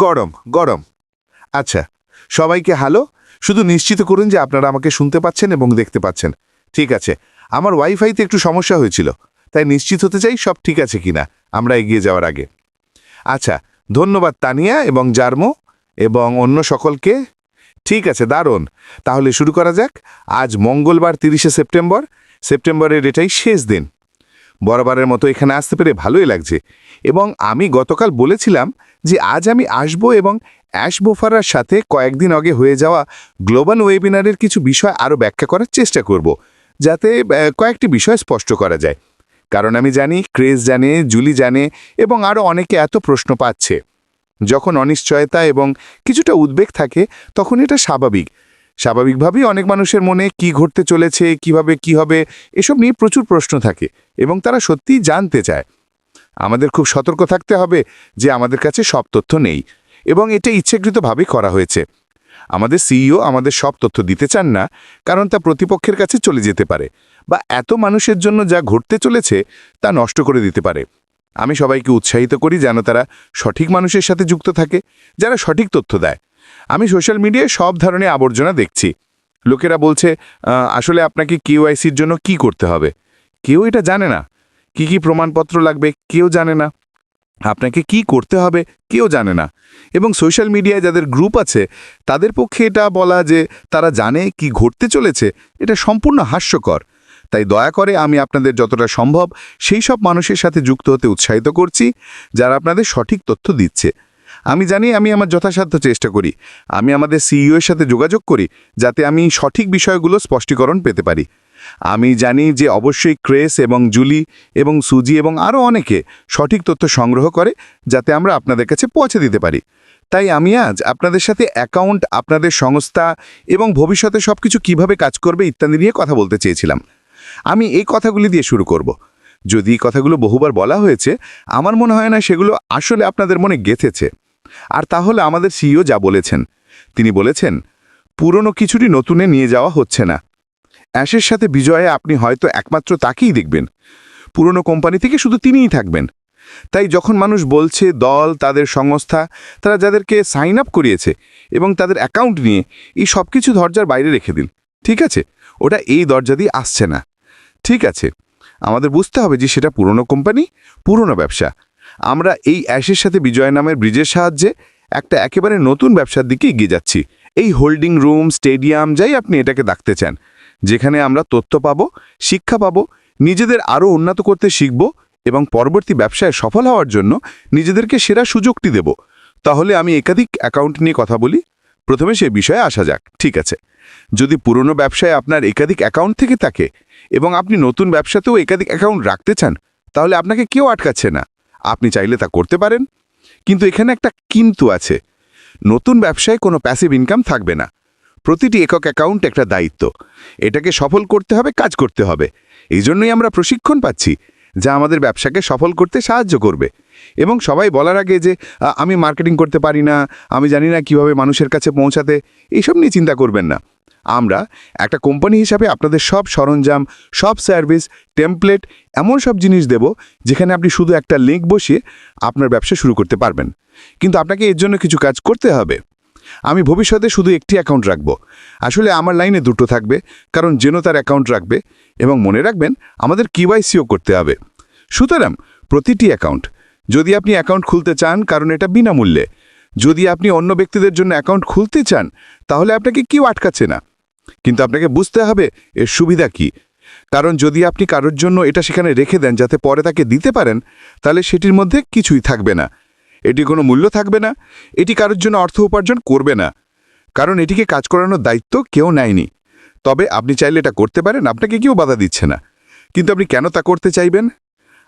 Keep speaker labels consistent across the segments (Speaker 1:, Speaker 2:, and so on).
Speaker 1: গরম গরম। আচ্ছা, সবাইকে হ্যালো। শুধু নিশ্চিত করুন যে আপনারা আমাকে শুনতে পাচ্ছেন এবং দেখতে পাচ্ছেন। ঠিক আছে। আমার ওয়াইফাইতে একটু সমস্যা হয়েছিল, তাই নিশ্চিত হতে চাই সব ঠিক আছে কিনা আমরা এগিয়ে যাওয়ার আগে। আচ্ছা, ধন্যবাদ তানিয়া এবং জার্মো এবং অন্য সকলকে। ঠিক আছে, দারুণ। তাহলে শুরু করা যাক। আজ মঙ্গলবার 30শে সেপ্টেম্বর। সেপ্টেম্বরের এটাই শেষ দিন। বরাবরের মতো এখানে আসতে পেরে ভালোই লাগছে। এবং আমি গতকাল বলেছিলাম যে আজ আমি আসব এবং অ্যাশ বোফারার সাথে কয়েকদিন আগে হয়ে যাওয়া গ্লোবাল ওয়েবিনারের কিছু বিষয় আরও ব্যাখ্যা করার চেষ্টা করব, যাতে কয়েকটি বিষয় স্পষ্ট করা যায়। কারণ আমি জানি ক্রেজ জানে, জুলি জানে এবং আরও অনেকে এত প্রশ্ন পাচ্ছে। যখন অনিশ্চয়তা এবং কিছুটা উদ্বেগ থাকে তখন এটা স্বাভাবিকভাবেই অনেক মানুষের মনে কি ঘটতে চলেছে, কিভাবে কি হবে, এসব নিয়ে প্রচুর প্রশ্ন থাকে এবং তারা সত্যিই জানতে চায়। আমাদের খুব সতর্ক থাকতে হবে যে আমাদের কাছে সব তথ্য নেই এবং এটা ইচ্ছাকৃতভাবেই করা হয়েছে। আমাদের সিইও আমাদের সব তথ্য দিতে চান না, কারণ তা প্রতিপক্ষের কাছে চলে যেতে পারে বা এত মানুষের জন্য যা ঘটতে চলেছে তা নষ্ট করে দিতে পারে। আমি সবাইকে উৎসাহিত করি যেন তারা সঠিক মানুষের সাথে যুক্ত থাকে, যারা সঠিক তথ্য দেয়। আমি সোশ্যাল মিডিয়ায় সব ধরনের আবর্জনা দেখছি। লোকেরা বলছে আসলে আপনাকে কেওয়াইসির জন্য কি করতে হবে। কেউ এটা জানে না। কি প্রমাণপত্র লাগবে কেউ জানে না। আপনাকে কি করতে হবে কেউ জানে না। এবং সোশ্যাল মিডিয়ায় যাদের গ্রুপ আছে তাদের পক্ষে এটা বলা যে তারা জানে কি ঘটতে চলেছে, এটা সম্পূর্ণ হাস্যকর। তাই দয়া করে আমি আপনাদের যতটা সম্ভব সেই সব মানুষের সাথে যুক্ত হতে উৎসাহিত করছি যারা আপনাদের সঠিক তথ্য দিচ্ছে। আমি জানি আমি আমার যথাসাধ্য চেষ্টা করি। আমি আমাদের সিইও এর সাথে যোগাযোগ করি যাতে আমি সঠিক বিষয়গুলো স্পষ্টীকরণ পেতে পারি। আমি জানি যে অবশ্যই ক্রেস এবং জুলি এবং সুজি এবং আরও অনেকে সঠিক তথ্য সংগ্রহ করে যাতে আমরা আপনাদের কাছে পৌঁছে দিতে পারি। তাই আমি আজ আপনাদের সাথে অ্যাকাউন্ট, আপনাদের সংস্থা এবং ভবিষ্যতে সবকিছু কিভাবে কাজ করবে ইত্যাদি নিয়ে কথা বলতে চেয়েছিলাম। আমি এই কথাগুলি দিয়ে শুরু করব। যদি এই কথাগুলো বহুবার বলা হয়েছে, আমার মনে হয় না সেগুলো আসলে আপনাদের মনে গেঁথেছে। আর তাহলে আমাদের সিইও যা বলেছেন, তিনি বলেছেন পুরনো কিছুরই নতুনে নিয়ে যাওয়া হচ্ছে না। অ্যাশের সাথে বিজয়ে আপনি হয়তো একমাত্র তাকেই দেখবেন। পুরনো কোম্পানি থেকে শুধু তিনিই থাকবেন। তাই যখন মানুষ বলছে দল, তাদের সংস্থা, তারা যাদেরকে সাইন আপ করিয়েছে এবং তাদের অ্যাকাউন্ট নিয়ে এই সব কিছু দরজার বাইরে রেখে দিন, ঠিক আছে? ওটা এই দরজা দিয়ে আসছে না। ঠিক আছে, আমাদের বুঝতে হবে যে সেটা পুরনো কোম্পানি, পুরনো ব্যবসা। আমরা এই অ্যাশের সাথে বিজয় নামের ব্রিজের সাহায্যে একটা একেবারে নতুন ব্যবসার দিকে এগিয়ে যাচ্ছি। এই হোল্ডিং রুম, স্টেডিয়াম, যাই আপনি এটাকে ডাকতে চান, যেখানে আমরা তথ্য পাব, শিক্ষা পাব, নিজেদের আরও উন্নত করতে শিখব এবং পরবর্তী ব্যবসায় সফল হওয়ার জন্য নিজেদেরকে সেরা সুযোগটি দেব। তাহলে আমি একাধিক অ্যাকাউন্ট নিয়ে কথা বলি। প্রথমে সে বিষয়ে আসা যাক। ঠিক আছে, যদি পুরনো ব্যবসায় আপনার একাধিক অ্যাকাউন্ট থেকে থাকে এবং আপনি নতুন ব্যবসাতেও একাধিক অ্যাকাউন্ট রাখতে চান, তাহলে আপনাকে কেউ আটকাচ্ছে না। আপনি চাইলে তা করতে পারেন। কিন্তু এখানে একটা কিন্তু আছে। নতুন ব্যবসায় কোনো প্যাসিভ ইনকাম থাকবে না। প্রতিটি একক অ্যাকাউন্ট একটা দায়িত্ব। এটাকে সফল করতে হবে, কাজ করতে হবে। এই জন্যই আমরা প্রশিক্ষণ পাচ্ছি, যা আমাদের ব্যবসাকে সফল করতে সাহায্য করবে। এবং সবাই বলার আগে যে আমি মার্কেটিং করতে পারি না, আমি জানি না কিভাবে মানুষের কাছে পৌঁছাতে, এইসব নিয়ে চিন্তা করবেন না। আমরা একটা কোম্পানি হিসাবে আপনাদের সব সরঞ্জাম, সব সার্ভিস, টেমপ্লেট, এমন সব জিনিস দেব যেখানে আপনি শুধু একটা লিঙ্ক বসিয়ে আপনার ব্যবসা শুরু করতে পারবেন। কিন্তু আপনাকে এর জন্য কিছু কাজ করতে হবে। আমি ভবিষ্যতে শুধু একটি অ্যাকাউন্ট রাখব। আসলে আমার লাইনে দুটো থাকবে, কারণ যেন তার অ্যাকাউন্ট রাখবে। এবং মনে রাখবেন আমাদের কেওয়াইসিও করতে হবে। সুতরাং প্রতিটি অ্যাকাউন্ট, যদি আপনি অ্যাকাউন্ট খুলতে চান, কারণ এটা বিনামূল্যে। যদি আপনি অন্য ব্যক্তিদের জন্য অ্যাকাউন্ট খুলতে চান, তাহলে আপনাকে কেউ আটকাচ্ছে না। কিন্তু আপনাকে বুঝতে হবে এর সুবিধা কি। কারণ যদি আপনি কারোর জন্য এটা সেখানে রেখে দেন যাতে পরে তাকে দিতে পারেন, তাহলে সেটির মধ্যে কিছুই থাকবে না। এটি কোনো মূল্য থাকবে না। এটি কারোর জন্য অর্থ উপার্জন করবে না, কারণ এটিকে কাজ করানোর দায়িত্ব কেউ নেয়নি। তবে আপনি চাইলে এটা করতে পারেন, আপনাকে কেউ বাধা দিচ্ছে না। কিন্তু আপনি কেন তা করতে চাইবেন?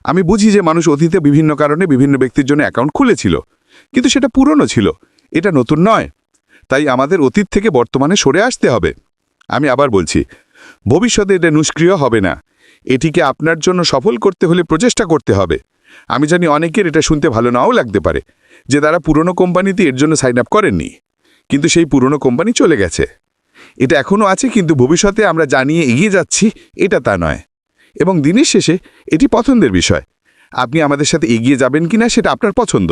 Speaker 1: আমি বুঝি যে মানুষ অতীতে বিভিন্ন কারণে বিভিন্ন ব্যক্তির জন্য অ্যাকাউন্ট খুলেছিল, কিন্তু সেটা পুরনো ছিল, এটা নতুন নয়। তাই আমাদের অতীত থেকে বর্তমানে সরে আসতে হবে। আমি আবার বলছি, ভবিষ্যতে এটা নিষ্ক্রিয় হবে না। এটিকে আপনার জন্য সফল করতে হলে প্রচেষ্টা করতে হবে। আমি জানি অনেকের এটা শুনতে ভালো নাও লাগতে পারে যে তারা পুরনো কোম্পানিতে এর জন্য সাইন আপ করেননি, কিন্তু সেই পুরনো কোম্পানি চলে গেছে। এটা এখনও আছে, কিন্তু ভবিষ্যতে আমরা জানিয়ে এগিয়ে যাচ্ছি, এটা তা নয়। এবং দিনের শেষে এটি পছন্দের বিষয়।
Speaker 2: আপনি আমাদের সাথে এগিয়ে যাবেন কিনা সেটা আপনার পছন্দ।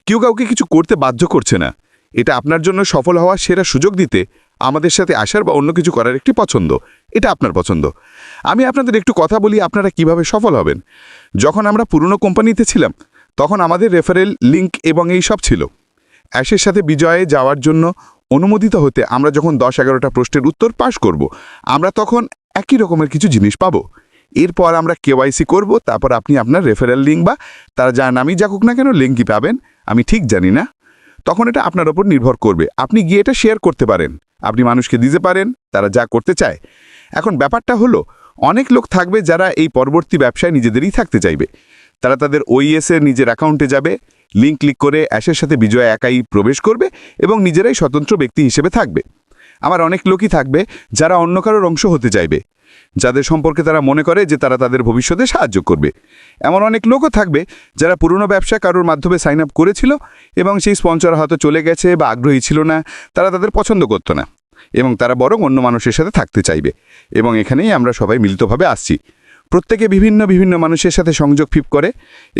Speaker 2: কেউ কাউকে কিছু করতে বাধ্য করছে না। এটা আপনার জন্য সফল হওয়ার সেরা সুযোগ দিতে আমাদের সাথে আসার বা অন্য কিছু করার একটি পছন্দ। এটা আপনার পছন্দ। আমি আপনাদের একটু কথা বলি আপনারা কিভাবে সফল হবেন। যখন আমরা পুরনো কোম্পানিতে ছিলাম তখন আমাদের রেফারেল লিঙ্ক এবং এই সব ছিল। অ্যাশের সাথে বিজয়ে যাওয়ার জন্য অনুমোদিত হতে আমরা যখন 10-11টা প্রশ্নের উত্তর পাশ করব, আমরা তখন একই রকমের কিছু জিনিস পাব। এরপর আমরা কেওয়াইসি করব, তারপর আপনি আপনার রেফারেল লিঙ্ক বা তারা যার নামই যাকুক না কেন লিঙ্কই পাবেন। আমি ঠিক জানি না, তখন এটা আপনার ওপর নির্ভর করবে। আপনি গিয়ে এটা শেয়ার করতে পারেন, আপনি মানুষকে দিতে পারেন তারা যা করতে চায়। এখন ব্যাপারটা হলো, অনেক লোক থাকবে যারা এই পরবর্তী ব্যবসায় নিজেদেরই থাকতে চাইবে। তারা তাদের ওইএসের নিজের অ্যাকাউন্টে যাবে, লিঙ্ক ক্লিক করে অ্যাশের সাথে বিজয় একাই প্রবেশ করবে এবং নিজেরাই স্বতন্ত্র ব্যক্তি হিসেবে থাকবে। আমার অনেক লোকই থাকবে যারা অন্য কারোর অংশ হতে চাইবে, যাদের সম্পর্কে তারা মনে করে যে তারা তাদের ভবিষ্যতে সাহায্য করবে। এমন অনেক লোকও থাকবে যারা পুরনো ব্যবসা কারোর মাধ্যমে সাইন আপ করেছিল এবং সেই স্পন্সর হয়তো চলে গেছে বা আগ্রহী ছিল না, তারা তাদের পছন্দ করতো না এবং তারা বরং অন্য মানুষের সাথে থাকতে চাইবে। এবং এখানেই আমরা সবাই মিলিতভাবে আসছি। প্রত্যেকে বিভিন্ন বিভিন্ন মানুষের সাথে সংযোগ ফিপ করে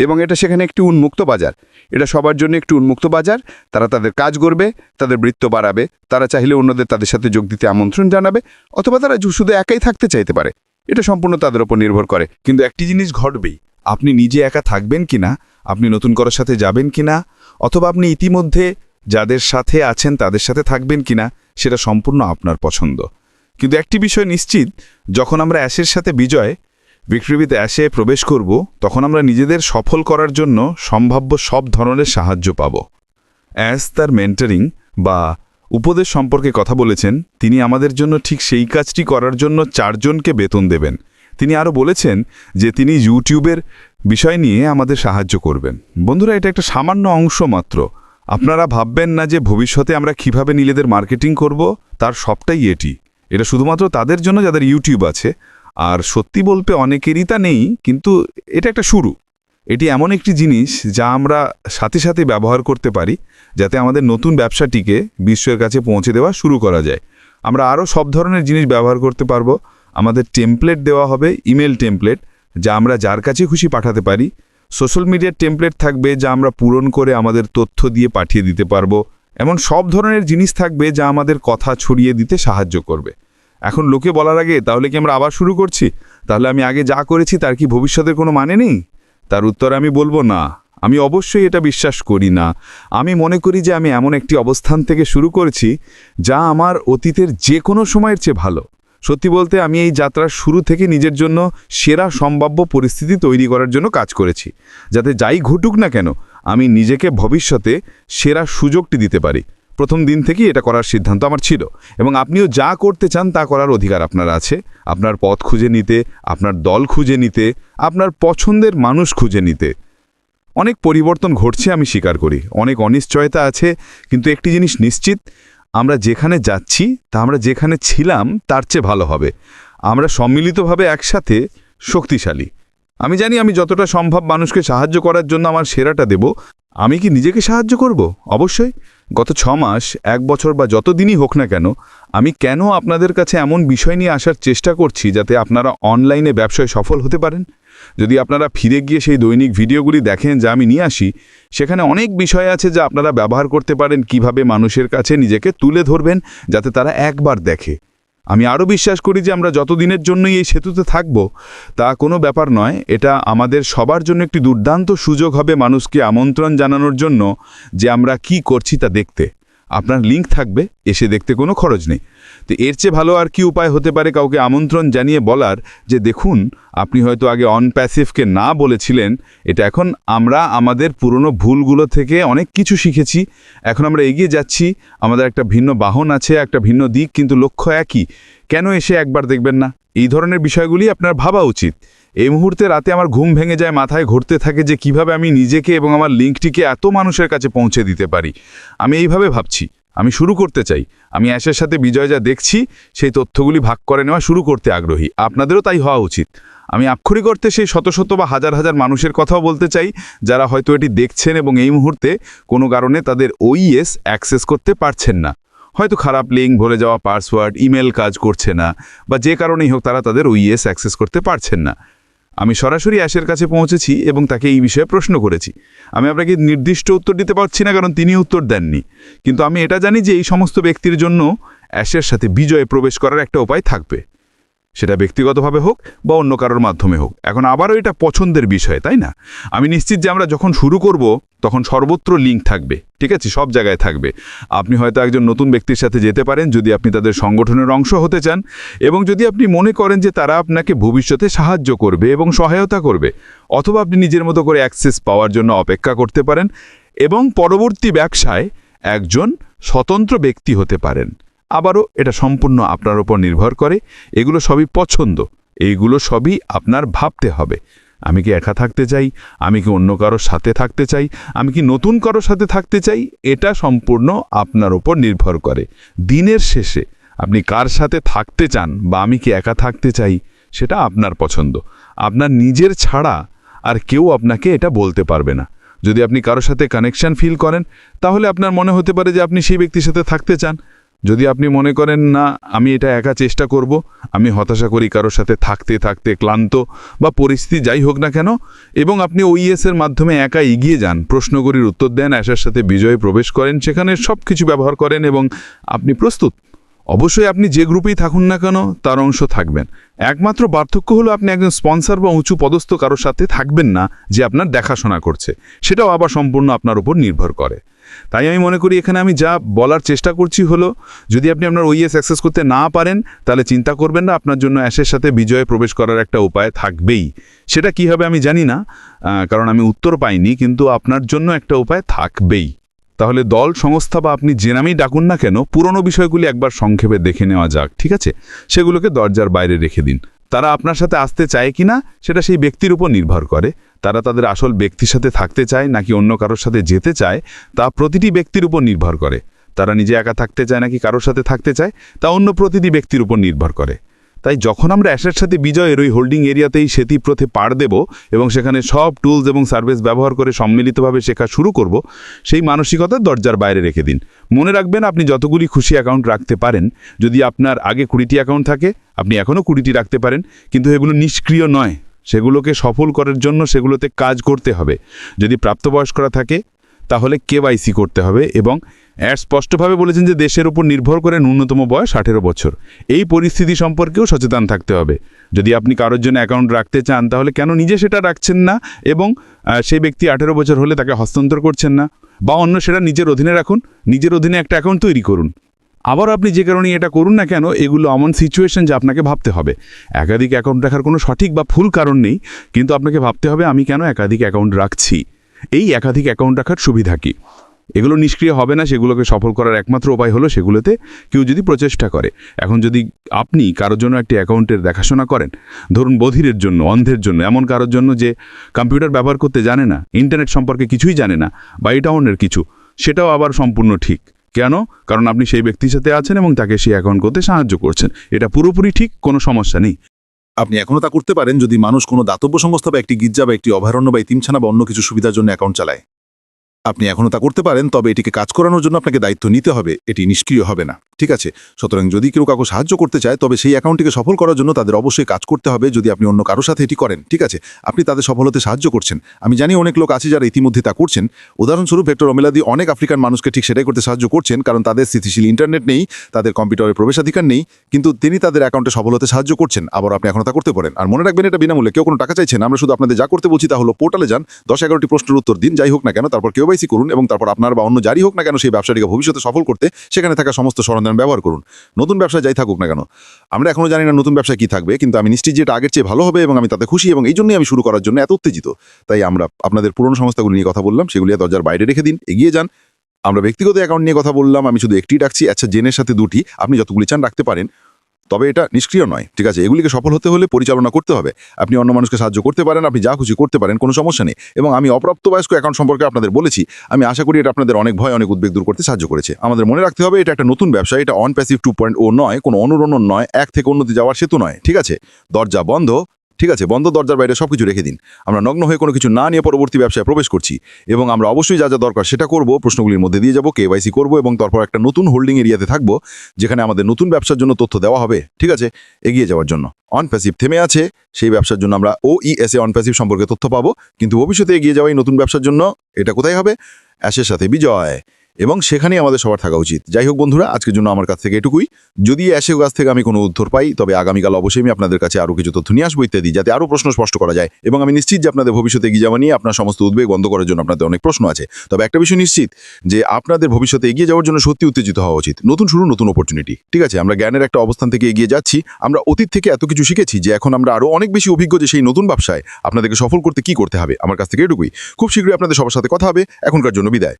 Speaker 2: এবং এটা সেখানে একটি উন্মুক্ত বাজার। এটা সবার জন্য একটি উন্মুক্ত বাজার। তারা তাদের কাজ করবে, তাদের বৃত্ত বাড়াবে, তারা চাইলে অন্যদের তাদের সাথে যোগ দিতে আমন্ত্রণ জানাবে, অথবা তারা শুধু একাই থাকতে চাইতে পারে। এটা সম্পূর্ণ তাদের উপর নির্ভর করে।
Speaker 3: কিন্তু একটি জিনিস ঘটবেই, আপনি নিজে একা থাকবেন কিনা, আপনি নতুন কারোর সাথে যাবেন কিনা, অথবা আপনি ইতিমধ্যে যাদের সাথে আছেন তাদের সাথে থাকবেন কিনা, সেটা সম্পূর্ণ আপনার পছন্দ। কিন্তু একটি বিষয় নিশ্চিত, যখন আমরা অ্যাশের সাথে বিজয় ভিক্টরিতে অ্যাশে প্রবেশ করব, তখন আমরা নিজেদের সফল করার জন্য সম্ভাব্য সব ধরনের সাহায্য পাব। অ্যাশ তার মেন্টরিং বা উপদেশ সম্পর্কে কথা বলেছেন। তিনি আমাদের জন্য ঠিক সেই কাজটি করার জন্য 4 জনকে বেতন দেবেন। তিনি আরও বলেছেন যে তিনি ইউটিউবের বিষয় নিয়ে আমাদের সাহায্য করবেন। বন্ধুরা, এটা একটা সামান্য অংশ মাত্র। আপনারা ভাববেন না যে ভবিষ্যতে আমরা কিভাবে নিজেদের মার্কেটিং করব, তার সবটাই এটা শুধুমাত্র তাদের জন্য যাদের ইউটিউব আছে। আর সত্যি বলতে অনেকেরই তা নেই, কিন্তু এটা একটা শুরু। এটি এমন একটি জিনিস যা আমরা সাথে সাথে ব্যবহার করতে পারি, যাতে আমাদের নতুন ব্যবসাটিকে বিশ্বের কাছে পৌঁছে দেওয়া শুরু করা যায়। আমরা আরও সব ধরনের জিনিস ব্যবহার করতে পারবো। আমাদের টেমপ্লেট দেওয়া হবে, ইমেল টেমপ্লেট, যা আমরা যার কাছে খুশি পাঠাতে পারি। সোশ্যাল মিডিয়ার টেমপ্লেট থাকবে, যা আমরা পূরণ করে আমাদের তথ্য দিয়ে পাঠিয়ে দিতে পারবো। এমন সব ধরনের জিনিস থাকবে যা আমাদের কথা ছড়িয়ে দিতে সাহায্য করবে। এখন লোকে বলার আগে, তাহলে কি আমরা আবার শুরু করছি? তাহলে আমি আগে যা করেছি তার কি ভবিষ্যতের কোনো মানে নেই? তার উত্তরে আমি বলবো না। আমি অবশ্যই এটা বিশ্বাস করি না। আমি মনে করি যে আমি এমন একটি অবস্থান থেকে শুরু করেছি যা আমার অতীতের যে কোনো সময়ের চেয়ে ভালো। সত্যি বলতে আমি এই যাত্রার শুরু থেকে নিজের জন্য সেরা সম্ভাব্য পরিস্থিতি তৈরি করার জন্য কাজ করেছি, যাতে যাই ঘটুক না কেন আমি নিজেকে ভবিষ্যতে সেরা সুযোগটি দিতে পারি। প্রথম দিন থেকেই এটা করার সিদ্ধান্ত আমার ছিল, এবং আপনিও যা করতে চান তা করার অধিকার আপনার আছে। আপনার পথ খুঁজে নিতে, আপনার দল খুঁজে নিতে, আপনার পছন্দের মানুষ খুঁজে নিতে। অনেক পরিবর্তন ঘটছে, আমি স্বীকার করি। অনেক অনিশ্চয়তা আছে, কিন্তু একটি জিনিস নিশ্চিত, আমরা যেখানে যাচ্ছি তা আমরা যেখানে ছিলাম তার চেয়ে ভালো হবে। আমরা সম্মিলিতভাবে একসাথে শক্তিশালী। আমি জানি আমি যতটা সম্ভব মানুষকে সাহায্য করার জন্য আমার সেরাটা দেব। আমি কি নিজেকে সাহায্য করব? অবশ্যই। গত 6 মাস, 1 বছর বা যত দিনই হোক না কেন, আমি কেন আপনাদের কাছে এমন বিষয় নিয়ে আসার চেষ্টা করছি যাতে আপনারা অনলাইনে ব্যবসায় সফল হতে পারেন। যদি আপনারা ফিরে গিয়ে সেই দৈনিক ভিডিওগুলি দেখেন যা আমি নিয়ে আসি, সেখানে অনেক বিষয় আছে যা আপনারা ব্যবহার করতে পারেন, কিভাবে মানুষের কাছে নিজেকে তুলে ধরবেন যাতে তারা একবার দেখে। আমি আরও বিশ্বাস করি যে আমরা যতদিনের জন্যই এই সেতুতে থাকব তা কোনো ব্যাপার নয়। এটা আমাদের সবার জন্য একটি দুর্দান্ত সুযোগ হবে মানুষকে আমন্ত্রণ জানানোর জন্য যে আমরা কি করছি তা দেখতে। আপনার লিঙ্ক থাকবে, এসে দেখতে কোনো খরচ নেই। তো এর চেয়ে ভালো আর কি উপায় হতে পারে কাউকে আমন্ত্রণ জানিয়ে বলার যে দেখুন, আপনি হয়তো আগে অনপ্যাসিভকে না বলেছিলেন, এটা এখন আমরা আমাদের পুরনো ভুলগুলো থেকে অনেক কিছু শিখেছি। এখন আমরা এগিয়ে যাচ্ছি। আমাদের একটা ভিন্ন বাহন আছে, একটা ভিন্ন দিক, কিন্তু লক্ষ্য একই। কেন এসে একবার দেখবেন না? এই ধরনের বিষয়গুলি আপনার ভাবা উচিত। এই মুহূর্তে রাতে আমার ঘুম ভেঙে যায়, মাথায় ঘুরতে থাকে যে কিভাবে আমি নিজেকে এবং আমার লিঙ্কটিকে এত মানুষের কাছে পৌঁছে দিতে পারি। আমি এইভাবে ভাবছি, আমি শুরু করতে চাই। আমি অ্যাশের সাথে বিজয় যা দেখছি সেই তথ্যগুলি ভাগ করে নেওয়া শুরু করতে আগ্রহী। আপনাদেরও তাই হওয়া উচিত। আমি আক্ষরিক অর্থে সেই শত শত বা হাজার হাজার মানুষের কথাও বলতে চাই যারা হয়তো এটি দেখছেন এবং এই মুহূর্তে কোনো কারণে তাদের ওইএস অ্যাক্সেস করতে পারছেন না। হয়তো খারাপ লিঙ্ক, ভুলে যাওয়া পাসওয়ার্ড, ইমেল কাজ করছে না, বা যে কারণেই হোক তারা তাদের ওইএস অ্যাক্সেস করতে পারছেন না। আমি সরাসরি অ্যাশের কাছে পৌঁছেছি এবং তাকে এই বিষয়ে প্রশ্ন করেছি। আমি আপনাকে নির্দিষ্ট উত্তর দিতে পারছি না, কারণ তিনি উত্তর দেননি, কিন্তু আমি এটা জানি যে এই সমস্ত ব্যক্তির জন্য অ্যাশের সাথে বিজয়ে প্রবেশ করার একটা উপায় থাকবে, সেটা ব্যক্তিগতভাবে হোক বা অন্য কারোর মাধ্যমে হোক। এখন আবারও এটা পছন্দের বিষয়, তাই না? আমি নিশ্চিত যে আমরা যখন শুরু করব তখন সর্বত্র লিঙ্ক থাকবে, ঠিক আছে, সব জায়গায় থাকবে। আপনি হয়তো একজন নতুন ব্যক্তির সাথে যেতে পারেন যদি আপনি তাদের সংগঠনের অংশ হতে চান, এবং যদি আপনি মনে করেন যে তারা আপনাকে ভবিষ্যতে সাহায্য করবে এবং সহায়তা করবে, অথবা আপনি নিজের মতো করে অ্যাক্সেস পাওয়ার জন্য অপেক্ষা করতে পারেন এবং পরবর্তী ব্যবসায় একজন স্বতন্ত্র ব্যক্তি হতে পারেন। আবারও এটা সম্পূর্ণ আপনার উপর নির্ভর করে। এগুলো সবই পছন্দ, এইগুলো সবই আপনার ভাবতে হবে। আমি কি একা থাকতে চাই, আমি কি অন্য কারোর সাথে থাকতে চাই, আমি কি নতুন কারোর সাথে থাকতে চাই, এটা সম্পূর্ণ আপনার উপর নির্ভর করে। দিনের শেষে আপনি কার সাথে থাকতে চান বা আমি কি একা থাকতে চাই, সেটা আপনার পছন্দ। আপনার নিজের ছাড়া আর কেউ আপনাকে এটা বলতে পারবে না। যদি আপনি কারোর সাথে কানেকশন ফিল করেন, তাহলে আপনার মনে হতে পারে যে আপনি সেই ব্যক্তির সাথে থাকতে চান। যদি আপনি মনে করেন না, আমি এটা একা চেষ্টা করব, আমি হতাশা করি কারোর সাথে থাকতে থাকতে ক্লান্ত বা পরিস্থিতি যাই হোক না কেন, এবং আপনি ওইএসের মাধ্যমে একা এগিয়ে যান, প্রশ্নগুলির উত্তর দেন, অ্যাশের সাথে বিজয়ে প্রবেশ করেন, সেখানে সব কিছু ব্যবহার করেন এবং আপনি প্রস্তুত, অবশ্যই আপনি যে গ্রুপেই থাকুন না কেন তার অংশ থাকবেন। একমাত্র পার্থক্য হলো আপনি একজন স্পন্সর বা উঁচু পদস্থ কারোর সাথে থাকবেন না যে আপনার দেখাশোনা করছে, সেটাও আবার সম্পূর্ণ আপনার উপর নির্ভর করে। তাই আমি মনে করি এখানে আমি যা বলার চেষ্টা করছি হলো, যদি আপনি আপনার ওইএস অ্যাক্সেস করতে না পারেন, তাহলে চিন্তা করবেন না, আপনার জন্য অ্যাশের সাথে বিজয়ে প্রবেশ করার একটা উপায় থাকবেই। সেটা কী হবে আমি জানি না, কারণ আমি উত্তর পাইনি, কিন্তু আপনার জন্য একটা উপায় থাকবেই। তাহলে দল, সংস্থা বা আপনি যে নামেই ডাকুন না কেন, পুরনো বিষয়গুলি একবার সংক্ষেপে দেখে নেওয়া যাক, ঠিক আছে? সেগুলোকে দরজার বাইরে রেখে দিন। তারা আপনার সাথে আসতে চায় কিনা সেটা সেই ব্যক্তির উপর নির্ভর করে। তারা তাদের আসল ব্যক্তির সাথে থাকতে চায় নাকি অন্য কারোর সাথে যেতে চায়, তা প্রতিটি ব্যক্তির উপর নির্ভর করে। তারা নিজে একা থাকতে চায় নাকি কারোর সাথে থাকতে চায়, তা অন্য প্রতিটি ব্যক্তির উপর নির্ভর করে। তাই যখন আমরা অ্যাশের সাথে বিজয়ের ওই হোল্ডিং এরিয়াতেই সেতিপথে পাড় দেব এবং সেখানে সব টুলস এবং সার্ভিস ব্যবহার করে সম্মিলিতভাবে শেখা শুরু করব, সেই মানসিকতা দরজার বাইরে রেখে দিন। মনে রাখবেন, আপনি যতগুলি খুশি অ্যাকাউন্ট রাখতে পারেন, যদি আপনার আগে 20টি অ্যাকাউন্ট থাকে, আপনি এখনও 20টি রাখতে পারেন, কিন্তু এগুলো নিষ্ক্রিয় নয়। সেগুলোকে সফল করার জন্য সেগুলোতে কাজ করতে হবে। যদি প্রাপ্তবয়স্করা থাকে তাহলে KYC করতে হবে, এবং স্পষ্টভাবে বলেছেন যে দেশের উপর নির্ভর করে ন্যূনতম বয়স 18 বছর। এই পরিস্থিতি সম্পর্কেও সচেতন থাকতে হবে। যদি আপনি কারোর জন্য অ্যাকাউন্ট রাখতে চান, তাহলে কেন নিজে সেটা রাখছেন না এবং সেই ব্যক্তি 18 বছর হলে তাকে হস্তান্তর করছেন না, বা অন্য সেটা নিজের অধীনে রাখুন, নিজের অধীনে একটা অ্যাকাউন্ট তৈরি করুন। আবার আপনি যে কারণে এটা করুন না কেন, এগুলো এমন সিচুয়েশন যে আপনাকে ভাবতে হবে। একাধিক অ্যাকাউন্ট রাখার কোনো সঠিক বা ভুল কারণ নেই, কিন্তু আপনাকে ভাবতে হবে আমি কেন একাধিক অ্যাকাউন্ট রাখছি, এই একাধিক অ্যাকাউন্ট রাখার সুবিধা কী। এগুলো নিষ্ক্রিয় হবে না, সেগুলোকে সফল করার একমাত্র উপায় হলো সেগুলোতে কেউ যদি প্রচেষ্টা করে। এখন যদি আপনি কারোর জন্য একটি অ্যাকাউন্টের দেখাশোনা করেন, ধরুন বধিরের জন্য, অন্ধের জন্য, এমন কারোর জন্য যে কম্পিউটার ব্যবহার করতে জানে না, ইন্টারনেট সম্পর্কে কিছুই জানে না, বা এই টাউনের কিছু, সেটাও আবার সম্পূর্ণ ঠিক। কেন? কারণ আপনি সেই ব্যক্তির সাথে আছেন এবং তাকে সেই অ্যাকাউন্ট করতে সাহায্য করছেন। এটা পুরোপুরি ঠিক, কোনো সমস্যা নেই।
Speaker 4: আপনি এখনও তা করতে পারেন যদি মানুষ কোনো দাতব্য সংস্থা বা একটি গির্জা বা একটি অভয়ারণ্য বা ইতিমখানা বা অন্য কিছু সুবিধার জন্য অ্যাকাউন্ট চালায়। আপনি এখনও তা করতে পারেন, তবে এটিকে কাজ করানোর জন্য আপনাকে দায়িত্ব নিতে হবে, এটি নিষ্ক্রিয় হবে না, ঠিক আছে? সুতরাং যদি কেউ কাউকে সাহায্য করতে চায়, তবে সেই অ্যাকাউন্টটিকে সফল করার জন্য তাদের অবশ্যই কাজ করতে হবে। যদি আপনি অন্য কারোর সাথে এটি করেন, ঠিক আছে, আপনি তাদের সফল হতে সাহায্য করছেন। আমি জানি অনেক লোক আছে যারা ইতিমধ্যে তা করছেন। উদাহরণস্বরূপ ভেক্টর ওমেলাদি অনেক আফ্রিকান মানুষকে ঠিক সেটাই করতে সাহায্য করছেন, কারণ তাদের স্থিতিশীল ইন্টারনেট নেই, তাদের কম্পিউটারের প্রবেশাধিকার নেই, কিন্তু তিনি তাদের অ্যাকাউন্টে সফল হতে সাহায্য করছেন। আবার আপনি এখনও তা করতে পারেন। আর মনে রাখবেন, এটা বিনামূল্যে, কেউ কোনো টাকা চাইছেন। আমরা শুধু আপনাদের যা করতে বলছি তা হলো পোর্টালে যান, 10-11টি প্রশ্নের উত্তর দিন, যাই হোক না কেন, তারপর KYC করুন, এবং তারপর আপনার বা অন্য যারই হোক না কেন সেই ব্যবসাটিকে ভবিষ্যতে সফল করতে সেখানে থাকা সমস্ত সরঞ্জাম ব্যবহার করুন। নতুন ব্যবসায় যাই থাকুক না কেন, আমরা এখনো জানি না নতুন ব্যবসায় কি থাকবে, কিন্তু আমি নিশ্চিত যে এটা আগের চেয়ে ভালো হবে এবং আমি তাতে খুশি, এবং এই জন্যই আমি শুরু করার জন্য এত উত্তেজিত। তাই আমরা আপনাদের পুরনো সংস্থাগুলি নিয়ে কথা বললাম, সেগুলি দরজার বাইরে রেখে দিন, এগিয়ে যান। আমরা ব্যক্তিগত অ্যাকাউন্ট নিয়ে কথা বললাম, আমি শুধু একটি রাখছি। আচ্ছা, জেনের সাথে 2টি, আপনি যতগুলি চান রাখতে পারেন, তবে এটা নিষ্ক্রিয় নয়, ঠিক আছে? এগুলিকে সফল হতে হলে পরিচালনা করতে হবে। আপনি অন্য মানুষকে সাহায্য করতে পারেন, আপনি যা খুশি করতে পারেন, কোনো সমস্যা নেই। এবং আমি অপ্রাপ্তবয়স্ক অ্যাকাউন্ট সম্পর্কে আপনাদের বলেছি। আমি আশা করি এটা আপনাদের অনেক ভয়, অনেক উদ্বেগ দূর করতে সাহায্য করেছে। আমাদের মনে রাখতে হবে, এটা একটা নতুন ব্যবসা, এটা অন প্যাসিভ 2.0 নয়, কোনো অনুরণন নয়, এক থেকে অন্যতে যাওয়ার সেতু নয়, ঠিক আছে? দরজা বন্ধ, ঠিক আছে, বন্ধ দরজার বাইরে সবকিছু রেখে দিন। আমরা নগ্ন হয়ে কোনো কিছু না নিয়ে পরবর্তী ব্যবসায় প্রবেশ করছি এবং আমরা অবশ্যই যা যা দরকার সেটা করব, প্রশ্নগুলির মধ্যে দিয়ে যাব, কেওয়াইসি করব এবং তারপর একটা নতুন হোল্ডিং এরিয়াতে থাকবো যেখানে আমাদের নতুন ব্যবসার জন্য তথ্য দেওয়া হবে। ঠিক আছে, এগিয়ে যাওয়ার জন্য অন প্যাসিভ থেমে আছে, সেই ব্যবসার জন্য আমরা OES অন প্যাসিভ সম্পর্কে তথ্য পাবো, কিন্তু ভবিষ্যতে এগিয়ে যাওয়া এই নতুন ব্যবসার জন্য এটা কোথায় হবে? অ্যাশের সাথে বিজয়, এবং সেখানেই আমাদের সবার থাকা উচিত। যাই হোক বন্ধুরা, আজকের জন্য আমার কাছ থেকে এটুকুই। যদি অ্যাশের কাছ থেকে আমি কোনো উত্তর পাই তবে আগামীকাল অবশ্যই আমি আপনাদের কাছে আরও কিছু তথ্য নিয়ে আসবো ইত্যাদি, যাতে আরও প্রশ্ন স্পষ্ট করা যায়। এবং আমি নিশ্চিত যে আপনাদের ভবিষ্যতে এগিয়ে যাওয়া নিয়ে আপনার সমস্ত উদ্বেগ বন্ধ করার জন্য আপনাদের অনেক প্রশ্ন আছে। তবে একটা বিষয় নিশ্চিত যে আপনাদের ভবিষ্যতে এগিয়ে যাওয়ার জন্য সত্যি উত্তেজিত হওয়া উচিত। নতুন শুরু, নতুন অপরচুনিটি। ঠিক আছে, আমরা জ্ঞানের একটা অবস্থান থেকে এগিয়ে যাচ্ছি। আমরা অতীত থেকে এত কিছু শিখেছি যে এখন আমরা আরও অনেক বেশি অভিজ্ঞ যে সেই নতুন ব্যবসায় আপনাদেরকে সফল করতে কি করতে হবে। আমার কাছ থেকে এটুকুই। খুব শীঘ্রই আপনাদের সবার সাথে কথা হবে। এখনকার জন্য বিদায়।